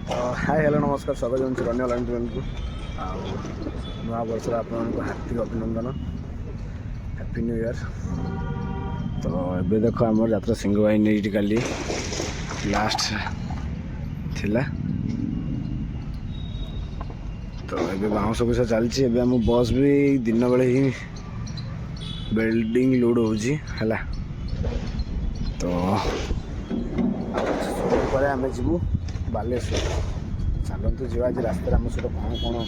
Hi hello नमस्कार स्वागत जन रन्य लाइन को नवा वर्ष आपको हार्दिक अभिनंदन हैप्पी न्यू ईयर। तो ये देख आम यात्रा सिंह भाई नहीं काली लास्ट थिला तो ये बाउंस कुछ चलती आम बस भी दिन बेले ही बिल्डिंग लोड होला तो आम जीवु बालेश्वर चलतु जी आज रास्ते आम सहित कौन कौन हो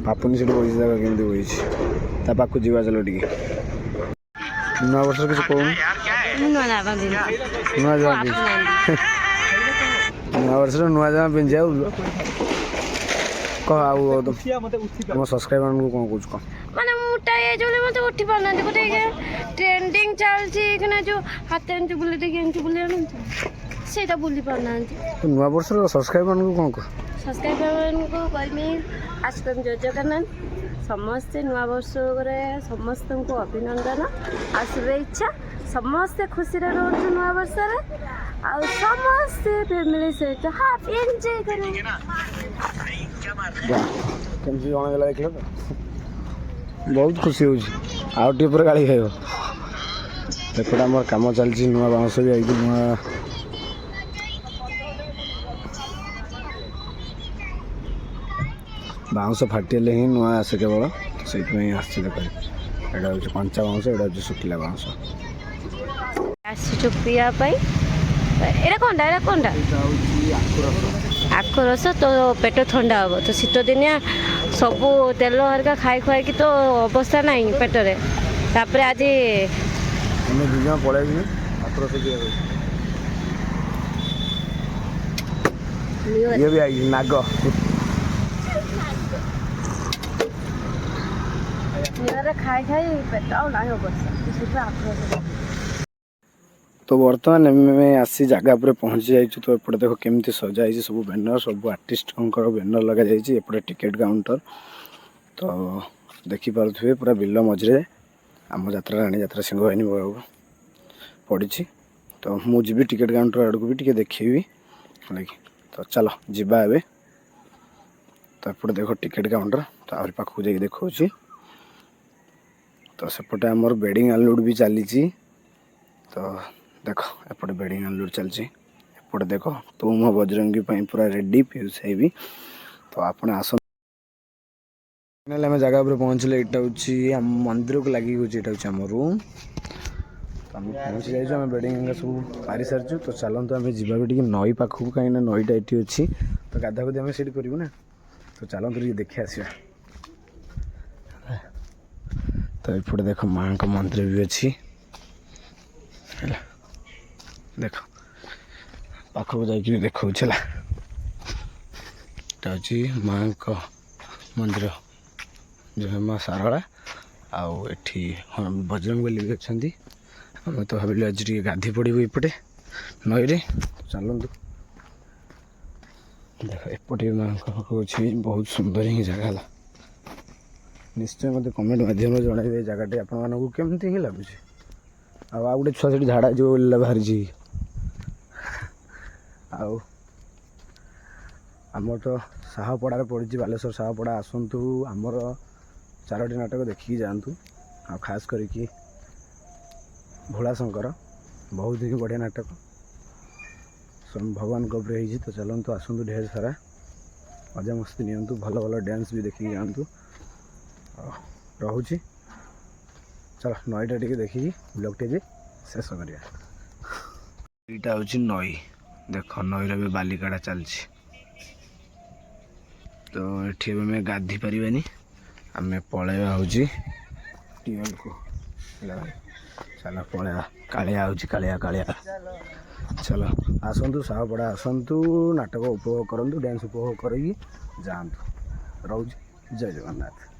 पापुनी से बही जगह केमती बही पाक जा चलो टे नुआ वर्ष किसी कौन नुआ जमा नुआ वर्ष नुआ जमा पिंधि जाऊ कह आम सब्सक्राइबर को कौन कौच कह माने मोटा ये जो मते उठी पाना गोटे ट्रेंडिंग चलछि कि जो हाथ एंटी बुले देखि एंटी बुले सेटा बुली पाना नुआ वर्ष सब्सक्राइबर को कौन कह सब्सक्राइबर को कहमी आसकम जय जगन्नाथ समस्ते नुआ वर्ष समस्त को अभिनंदन आ शुभेच्छा समस्ते खुशी रे रहु नुआ वर्ष रे आ समस्ते फैमिली सहित हैप्पी एंजॉय करो केमती जन गला देख तो बहुत खुशी हो गाड़ी खाइब देखो आम कम चलती नुआ बाउंस भी आई नुआ बाउंस फाटिले ही नुआ आसे केवल से देख यहाँ हूँ कंचा बाउंस यहाँ हूँ शुखिला बाउंस पिया कौन आख रस तो पेट ठंडा हम तो शीत दिनिया सब तेल हरिका खाई खुआ कि तो अवस्था ना पेटरे तापर आज पलैबी आख रस ये भी आई नाग खाई खाई पेट ना अवस्था आख रस तो बर्तमान आम आसी जगह पर पहुँची जाइए तो एपटे देख केमती सजाई सब बैनर सब आर्टिस्ट बैनर लगा जाइए एपटे टिकेट काउंटर तो देखिपे पूरा बिल मझे आम यात्रा राणी यात्रा सिंह बाहिनी पड़ी तो मुझे टिकेट काउंटर आड़ को भी देखी तो चलो जीवा ए तो एपटे देख टिकेट काउंटर तो आहरी पाखक जाइए देखा तो सेपटे आमर बेडिंग अनलोड भी चली तो देख एपटे बेडिंग अनलोड चलती एपटे देख तुम बजरंगी पूरा रेडी पीयूष भी तो आप आस आम जगह पर पहुँचले यहाँ हूँ मंदिर को लगी यहाँ आम रूम तो आम पहुँची जाइए बेडिंग सब पारि सारी तो चलते आम जा भी नई पाखक कहीं नईटा ये अच्छी तो गाधा गुधी आम से करूँ ना तो चलते देखी आसा तो एपटे देख माँ का मंदिर भी अच्छी देख पाखक जाकि देखा माँ का मंदिर जो है माँ सारला आठी बजरंग बली भी अच्छा आम तो भाविलु आज गाधी पड़ू एपटे नई रे चलतु देख एपटे माँ अच्छी बहुत सुंदर ही जगह निश्चय मत कमेंट मध्यम जनइबे जगह आपको केमती ही लगुच आ गोटे छुआ से झाड़ा जो बाहरी आमर तो साहपड़ा पड़ी बालेश्वर साहपड़ा आसतु आमर 4टी नाटक देखिकी जातु आ खास करके भोला शंकर बहुत ही बढ़िया नाटक भगवान गब्रे ही तो चलतु आसतु ढेर सारा मजा मस्ती नियंतु भल भल डांस भी देखिकी जातु रोची चलो नईटा टे देखिए ब्लॉग टे शेष करिया यहाँ हूँ नई देख नईर भी बालिकाटा चलती तो ये गाधी पारानी आम पलैया हूँ टीएल को चलो पलैया कालिया हूँ कालिया कालिया चलो आसतु साहपड़ा आसतु नाटक उपभोग करूँ डांस उपभोग करी जातु रोज जय जगन्नाथ।